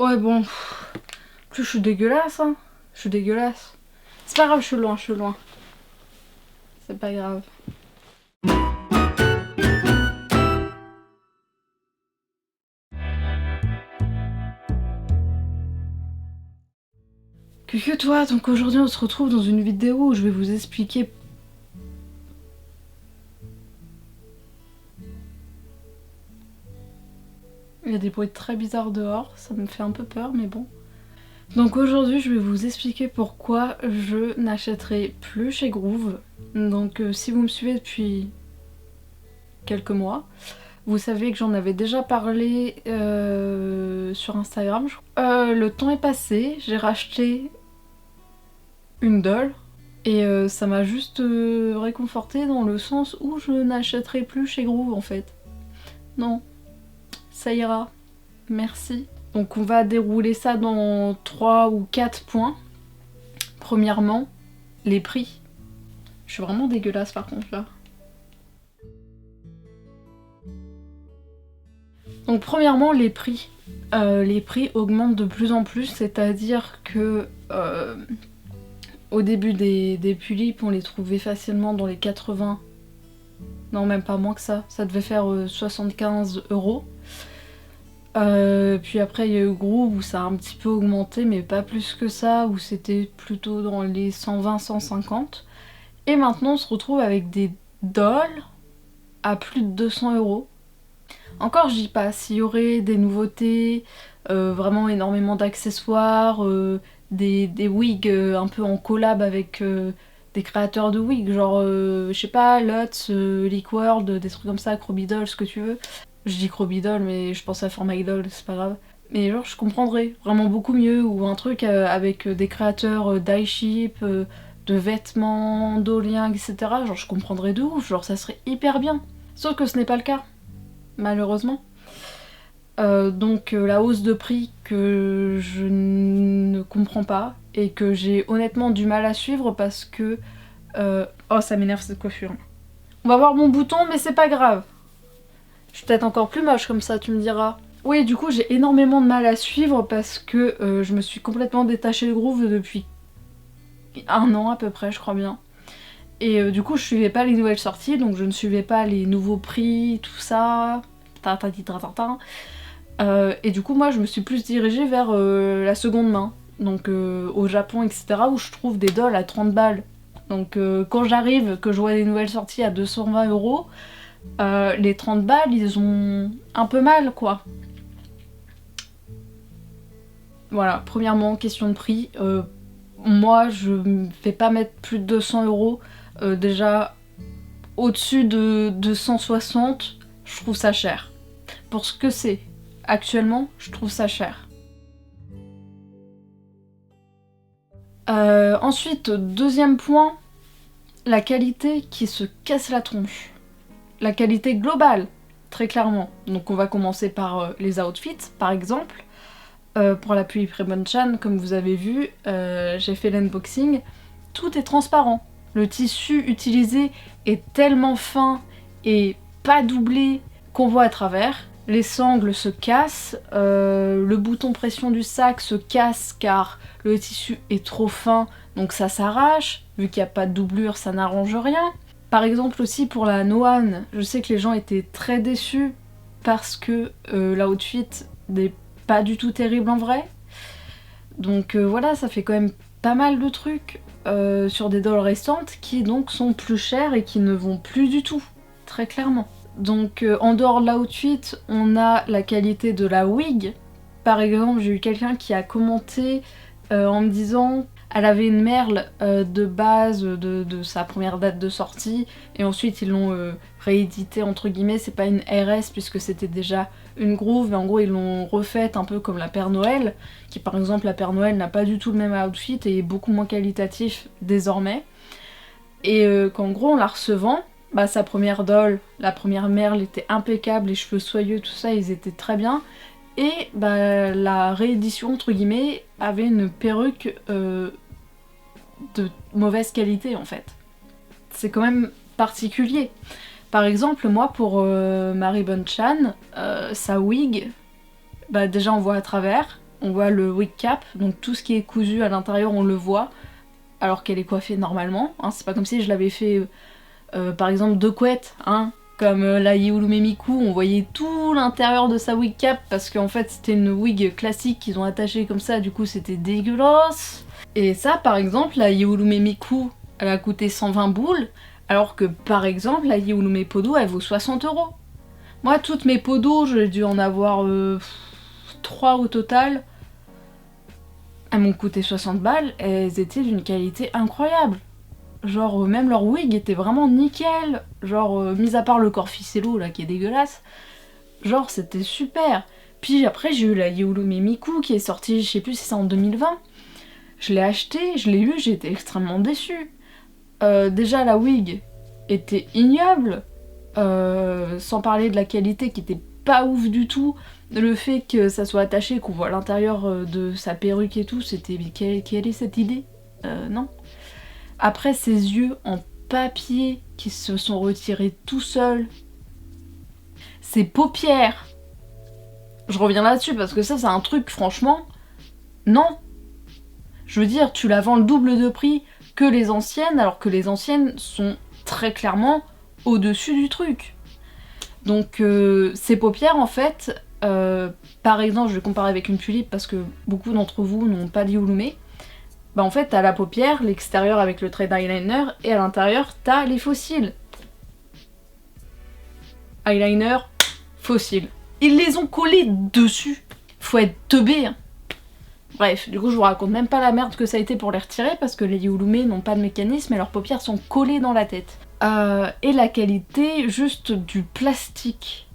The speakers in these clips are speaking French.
Ouais bon, je suis dégueulasse hein. Je suis dégueulasse. C'est pas grave, je suis loin. C'est pas grave. Que toi, donc aujourd'hui on se retrouve dans une vidéo où je vais vous expliquer. Il y a des bruits très bizarres dehors, ça me fait un peu peur mais bon. Donc aujourd'hui je vais vous expliquer pourquoi je n'achèterai plus chez Groove. Donc si vous me suivez depuis quelques mois, vous savez que j'en avais déjà parlé sur Instagram. Le temps est passé, j'ai racheté une doll et ça m'a juste réconfortée dans le sens où je n'achèterai plus chez Groove en fait. Non, ça ira, merci. Donc on va dérouler ça dans 3 ou 4 points. Premièrement, les prix. Je suis vraiment dégueulasse par contre là. Donc premièrement, les prix. Les prix augmentent de plus en plus, c'est-à-dire que au début des tulipes, on les trouvait facilement dans les 80. Non, même pas moins que ça. Ça devait faire 75 €. Puis après il y a eu Groove où ça a un petit peu augmenté mais pas plus que ça, où c'était plutôt dans les 120-150. Et maintenant on se retrouve avec des dolls à plus de 200 €. Encore je dis pas, s'il y aurait des nouveautés, vraiment énormément d'accessoires, des wigs un peu en collab avec des créateurs de wigs, genre je sais pas, Lutz, Lickworld, des trucs comme ça, Crobidoll, ce que tu veux. Je dis Crobidoll mais je pense à Formidol, c'est pas grave. Mais genre je comprendrais vraiment beaucoup mieux, ou un truc avec des créateurs d'iShip, de vêtements, d'Olien, etc. Genre je comprendrais de ouf, genre ça serait hyper bien. Sauf que ce n'est pas le cas, malheureusement. Donc la hausse de prix que je ne comprends pas et que j'ai honnêtement du mal à suivre parce que... Oh ça m'énerve cette coiffure. On va voir mon bouton mais c'est pas grave. Je suis peut-être encore plus moche comme ça, tu me diras. Oui, du coup j'ai énormément de mal à suivre parce que je me suis complètement détachée de Groove depuis 1 an à peu près, je crois bien. Et du coup je suivais pas les nouvelles sorties, donc je ne suivais pas les nouveaux prix, tout ça. Et du coup moi je me suis plus dirigée vers la seconde main. Donc au Japon, etc. où je trouve des dolls à 30 balles. Donc quand j'arrive, que je vois des nouvelles sorties à 220 €, les 30 balles, ils ont un peu mal, quoi. Voilà, premièrement, question de prix. Moi, je vais pas mettre plus de 200 €. Déjà, au-dessus de 160, je trouve ça cher. Pour ce que c'est, actuellement, je trouve ça cher. Ensuite, deuxième point, la qualité qui se casse la tronche. La qualité globale, très clairement. Donc on va commencer par les outfits, par exemple. Pour la Tulip Ribbon Chan, comme vous avez vu, j'ai fait l'unboxing. Tout est transparent. Le tissu utilisé est tellement fin et pas doublé qu'on voit à travers. Les sangles se cassent, le bouton pression du sac se casse car le tissu est trop fin, donc ça s'arrache. Vu qu'il n'y a pas de doublure, ça n'arrange rien. Par exemple aussi pour la Noan, je sais que les gens étaient très déçus parce que l'outfit n'est pas du tout terrible en vrai. Donc voilà, ça fait quand même pas mal de trucs sur des dolls récentes qui donc sont plus chères et qui ne vont plus du tout, très clairement. Donc en dehors de l'outfit, on a la qualité de la wig. Par exemple, j'ai eu quelqu'un qui a commenté en me disant... Elle avait une merle de base de sa première date de sortie, et ensuite ils l'ont réédité entre guillemets. C'est pas une RS puisque c'était déjà une Groove, mais en gros ils l'ont refaite un peu comme la Père Noël, qui par exemple la Père Noël n'a pas du tout le même outfit et est beaucoup moins qualitatif désormais. Et qu'en gros en la recevant, bah, sa première doll, la première merle était impeccable, les cheveux soyeux, tout ça, ils étaient très bien. Et bah, la réédition, entre guillemets, avait une perruque de mauvaise qualité en fait. C'est quand même particulier. Par exemple, moi pour ma Ribbon Chan, sa wig, bah déjà on voit à travers. on voit le wig cap, donc tout ce qui est cousu à l'intérieur on le voit, alors qu'elle est coiffée normalement, hein. C'est pas comme si je l'avais fait par exemple de couette, hein, comme la Yulumi Miku, on voyait tout l'intérieur de sa wig cap parce qu'en fait c'était une wig classique qu'ils ont attachée comme ça, du coup c'était dégueulasse. Et ça par exemple, la Yulumi Miku, elle a coûté 120 boules, alors que par exemple la Yulumi Podo elle vaut 60 €. Moi toutes mes Podo, j'ai dû en avoir 3 au total, elles m'ont coûté 60 balles, et elles étaient d'une qualité incroyable. Genre même leur wig était vraiment nickel, genre mis à part le corps ficello là qui est dégueulasse, genre c'était super. Puis après j'ai eu la Yulumi Miku qui est sortie, je sais plus si c'est en 2020, je l'ai acheté, je l'ai eu, j'ai été extrêmement déçue. Déjà la wig était ignoble, sans parler de la qualité qui était pas ouf du tout, le fait que ça soit attaché, qu'on voit l'intérieur de sa perruque et tout, c'était quelle est cette idée, non. Après ses yeux en papier qui se sont retirés tout seuls, ses paupières, je reviens là-dessus parce que ça c'est un truc franchement, non. Je veux dire, tu la vends le double de prix que les anciennes, alors que les anciennes sont très clairement au-dessus du truc. Donc ces paupières en fait, par exemple je vais comparer avec une tulipe parce que beaucoup d'entre vous n'ont pas de Yulumi. Bah en fait t'as la paupière, l'extérieur avec le trait d'eyeliner, et à l'intérieur t'as les fossiles. Eyeliner, fossiles. Ils les ont collés dessus. Faut être teubé, hein. Bref, du coup je vous raconte même pas la merde que ça a été pour les retirer parce que les Yulumi n'ont pas de mécanisme et leurs paupières sont collées dans la tête. Et la qualité juste du plastique,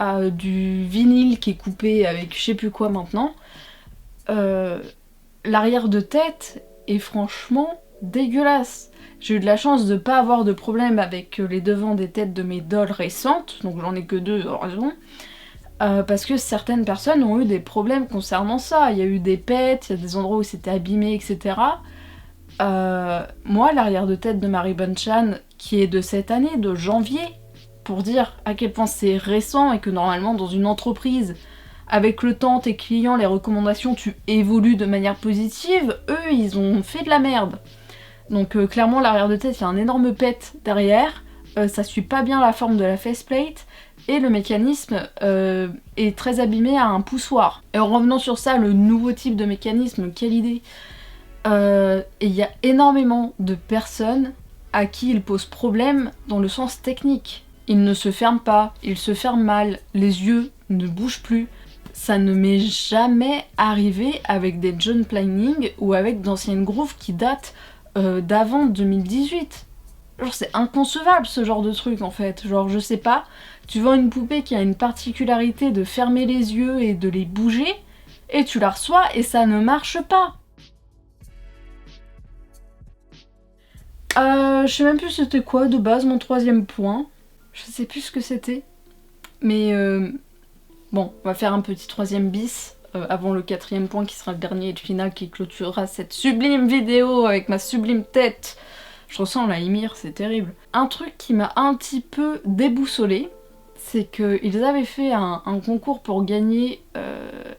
du vinyle qui est coupé avec je sais plus quoi maintenant, l'arrière de tête est franchement dégueulasse. J'ai eu de la chance de pas avoir de problème avec les devants des têtes de mes dolls récentes, donc j'en ai que 2 heureusement, parce que certaines personnes ont eu des problèmes concernant ça. Il y a eu des pets, il y a des endroits où c'était abîmé, etc. Moi, l'arrière de tête de Marie Bonchan, qui est de cette année, de janvier, pour dire à quel point c'est récent et que normalement dans une entreprise, avec le temps, tes clients, les recommandations, tu évolues de manière positive, eux ils ont fait de la merde. Donc clairement l'arrière de tête, il y a un énorme pet derrière, ça suit pas bien la forme de la faceplate, et le mécanisme est très abîmé à un poussoir. Et en revenant sur ça, le nouveau type de mécanisme, quelle idée. Et il y a énormément de personnes à qui il pose problème dans le sens technique. Il ne se ferme pas, il se ferme mal, les yeux ne bougent plus. Ça ne m'est jamais arrivé avec des John Planning ou avec d'anciennes grooves qui datent d'avant 2018. Genre c'est inconcevable ce genre de truc en fait. Genre je sais pas, tu vends une poupée qui a une particularité de fermer les yeux et de les bouger, et tu la reçois et ça ne marche pas. Je sais même plus c'était quoi de base mon troisième point. Je sais plus ce que c'était. Mais bon, on va faire un petit troisième bis avant le quatrième point qui sera le dernier et le final qui clôturera cette sublime vidéo avec ma sublime tête. Je ressens la Ymir, c'est terrible. Un truc qui m'a un petit peu déboussolée, c'est qu'ils avaient fait un concours pour gagner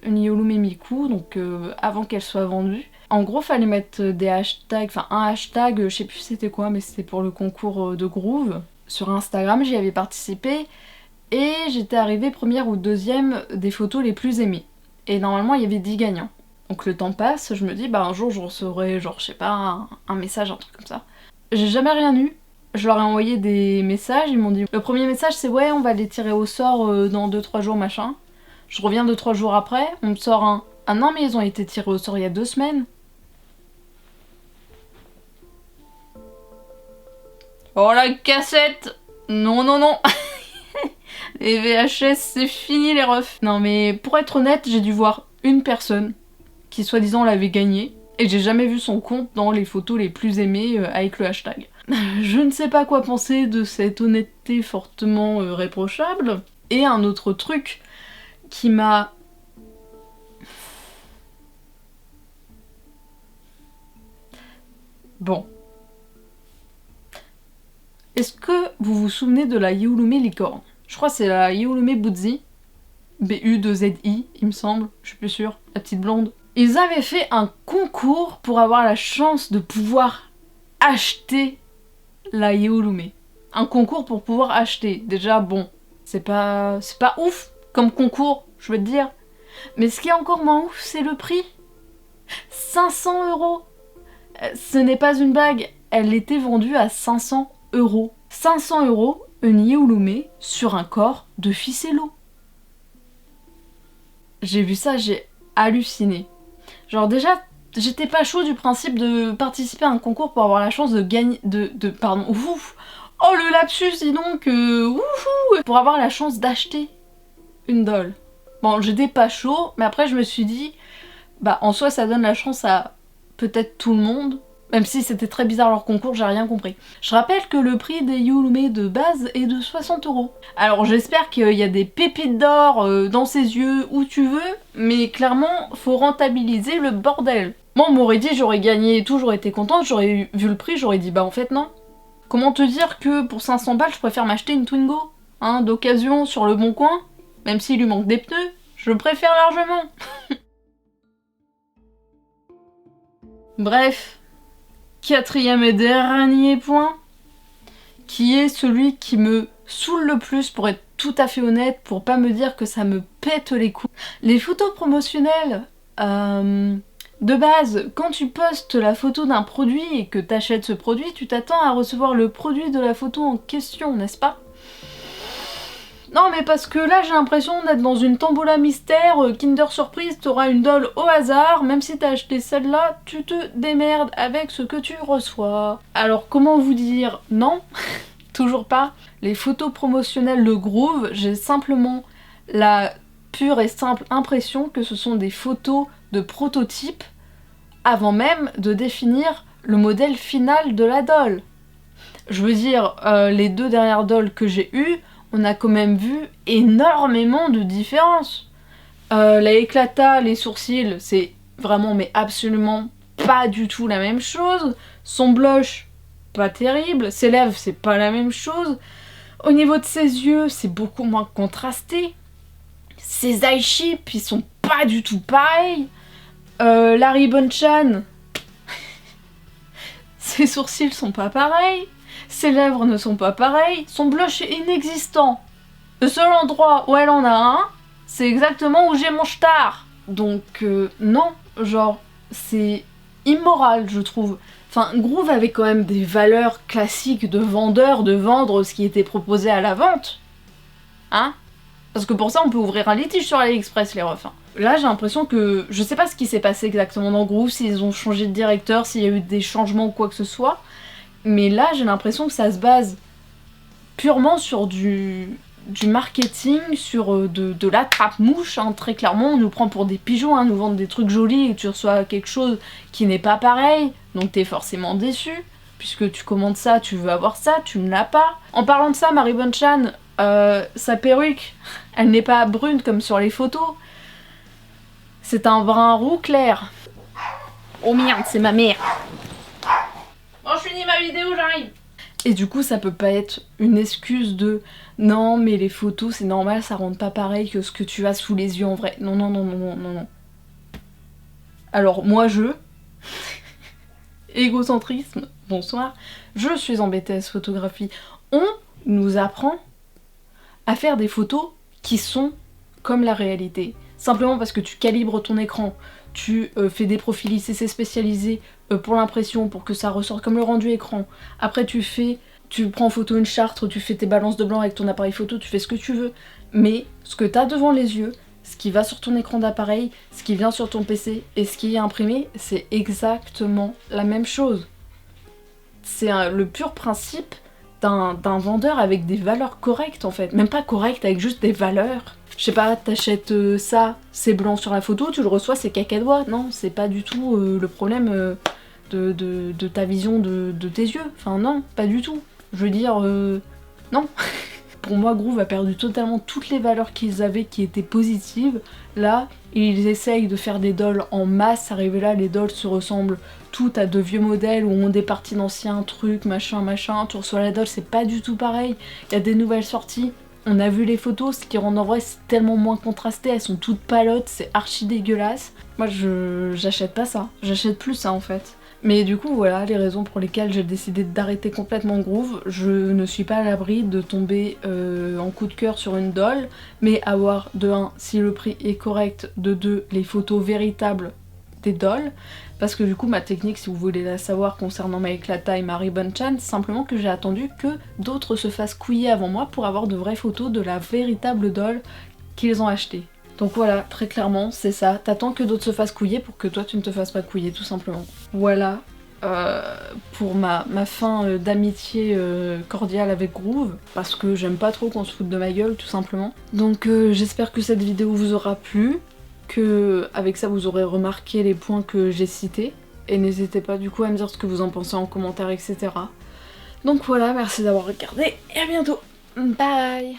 une Yulumi Miku, donc avant qu'elle soit vendue. En gros, fallait mettre des hashtags, enfin un hashtag, je sais plus c'était quoi, mais c'était pour le concours de groove. Sur Instagram, j'y avais participé et j'étais arrivée première ou deuxième des photos les plus aimées. Et normalement, il y avait 10 gagnants. Donc le temps passe, je me dis, bah un jour je recevrai, genre, je sais pas, un message, un truc comme ça. J'ai jamais rien eu. Je leur ai envoyé des messages, ils m'ont dit... Le premier message c'est ouais, on va les tirer au sort dans 2-3 jours, machin. Je reviens 2-3 jours après, on me sort un... Ah non mais ils ont été tirés au sort il y a 2 semaines. Oh la cassette! Non, non, non. Les VHS, c'est fini les refs. Non mais pour être honnête, j'ai dû voir une personne qui soi-disant l'avait gagné, et j'ai jamais vu son compte dans les photos les plus aimées avec le hashtag. Je ne sais pas quoi penser de cette honnêteté fortement réprochable. Et un autre truc qui m'a... Bon. Est-ce que vous vous souvenez de la Yulumi licorne? Je crois que c'est la Yulumi Butzi. BU2ZI, il me semble, je suis plus sûre, la petite blonde. Ils avaient fait un concours pour avoir la chance de pouvoir acheter la Yeolume. Un concours pour pouvoir acheter. Déjà, bon, c'est pas ouf comme concours, je veux te dire. Mais ce qui est encore moins ouf, c'est le prix. 500 €. Ce n'est pas une blague, elle était vendue à 500 €. 500 €, une Yeolume sur un corps de ficello. J'ai vu ça, j'ai halluciné. Genre déjà, j'étais pas chaud du principe de participer à un concours pour avoir la chance de gagner... pardon, ouf. Oh le lapsus, dis donc, ouf, pour avoir la chance d'acheter une doll. Bon, j'étais pas chaud, mais après je me suis dit, bah en soi ça donne la chance à peut-être tout le monde, même si c'était très bizarre leur concours, j'ai rien compris. Je rappelle que le prix des Yeolume de base est de 60 €. Alors j'espère qu'il y a des pépites d'or dans ses yeux, où tu veux, mais clairement, faut rentabiliser le bordel. Moi on m'aurait dit, j'aurais gagné et tout, j'aurais été contente, j'aurais vu le prix, j'aurais dit bah en fait non. Comment te dire que pour 500 balles, je préfère m'acheter une Twingo, hein, d'occasion sur le bon coin, même s'il lui manque des pneus, je préfère largement. Bref, quatrième et dernier point, qui est celui qui me saoule le plus, pour être tout à fait honnête, pour pas me dire que ça me pète les couilles. Les photos promotionnelles, de base, quand tu postes la photo d'un produit et que t'achètes ce produit, tu t'attends à recevoir le produit de la photo en question, n'est-ce pas? Non mais parce que là j'ai l'impression d'être dans une tombola mystère, Kinder Surprise, t'auras une doll au hasard, même si t'as acheté celle-là, tu te démerdes avec ce que tu reçois. Alors comment vous dire? Non, toujours pas. Les photos promotionnelles de Groove, j'ai simplement la pure et simple impression que ce sont des photos de prototypes avant même de définir le modèle final de la doll. Je veux dire, les 2 dernières dolls que j'ai eues, on a quand même vu énormément de différences. La Éclata, les sourcils, c'est vraiment mais absolument pas du tout la même chose. Son blush, pas terrible. Ses lèvres, c'est pas la même chose. Au niveau de ses yeux, c'est beaucoup moins contrasté. Ses eye chips, ils sont pas du tout pareils. Larry Bonchan, ses sourcils sont pas pareils. Ses lèvres ne sont pas pareilles, son blush est inexistant. Le seul endroit où elle en a un, c'est exactement où j'ai mon star. Donc non, genre, c'est immoral, je trouve. Enfin, Groove avait quand même des valeurs classiques de vendeur, de vendre ce qui était proposé à la vente. Hein? Parce que pour ça, on peut ouvrir un litige sur AliExpress, les refs. Hein. Là, j'ai l'impression que... Je sais pas ce qui s'est passé exactement dans Groove, s'ils ont changé de directeur, s'il y a eu des changements ou quoi que ce soit. Mais là, j'ai l'impression que ça se base purement sur du marketing, sur de la trappe-mouche, hein, très clairement. On nous prend pour des pigeons, hein, nous vendent des trucs jolis et tu reçois quelque chose qui n'est pas pareil, donc t'es forcément déçu. Puisque tu commandes ça, tu veux avoir ça, tu ne l'as pas. En parlant de ça, Marie Bonchan, sa perruque, elle n'est pas brune comme sur les photos. C'est un brun roux clair. Oh merde, c'est ma mère. Bon, je finis ma vidéo, j'arrive. Et du coup, ça peut pas être une excuse de non, mais les photos, c'est normal, ça rend pas pareil que ce que tu as sous les yeux en vrai. Non, non, non, non, non, non, non. Alors, moi, égocentrisme, bonsoir. Je suis en BTS photographie. On nous apprend à faire des photos qui sont comme la réalité. Simplement parce que tu calibres ton écran, tu fais des profils ICC spécialisés pour l'impression, pour que ça ressorte comme le rendu écran. Après tu prends en photo une charte, tu fais tes balances de blanc avec ton appareil photo, tu fais ce que tu veux. Mais ce que tu as devant les yeux, ce qui va sur ton écran d'appareil, ce qui vient sur ton PC et ce qui est imprimé, c'est exactement la même chose. C'est le pur principe d'un vendeur avec des valeurs correctes en fait. Même pas correctes, avec juste des valeurs. Je sais pas, t'achètes ça, c'est blanc sur la photo, tu le reçois, c'est cacadois. Non, c'est pas du tout le problème de ta vision de tes yeux. Enfin non, pas du tout. Je veux dire, non. Pour moi, Groove a perdu totalement toutes les valeurs qu'ils avaient qui étaient positives. Là, ils essayent de faire des dolls en masse. Arrivé là, les dolls se ressemblent toutes à de vieux modèles où on des parties d'anciens trucs, machin, machin. Tu reçois la doll, c'est pas du tout pareil. Il y a des nouvelles sorties. On a vu les photos, ce qui rend en vrai c'est tellement moins contrasté, elles sont toutes palotes, c'est archi dégueulasse. Moi j'achète pas ça, j'achète plus ça en fait. Mais du coup voilà les raisons pour lesquelles j'ai décidé d'arrêter complètement Groove. Je ne suis pas à l'abri de tomber en coup de cœur sur une doll, mais avoir de 1 si le prix est correct, de 2 les photos véritables des dolls. Parce que du coup ma technique, si vous voulez la savoir concernant ma Éclata et ma Ribbon Chan, c'est simplement que j'ai attendu que d'autres se fassent couiller avant moi pour avoir de vraies photos de la véritable doll qu'ils ont achetée. Donc voilà, très clairement, c'est ça. T'attends que d'autres se fassent couiller pour que toi tu ne te fasses pas couiller, tout simplement. Voilà pour ma fin d'amitié cordiale avec Groove, parce que j'aime pas trop qu'on se foute de ma gueule, tout simplement. Donc j'espère que cette vidéo vous aura plu, que avec ça vous aurez remarqué les points que j'ai cités, et n'hésitez pas du coup à me dire ce que vous en pensez en commentaire, etc. Donc voilà, merci d'avoir regardé, et à bientôt. Bye.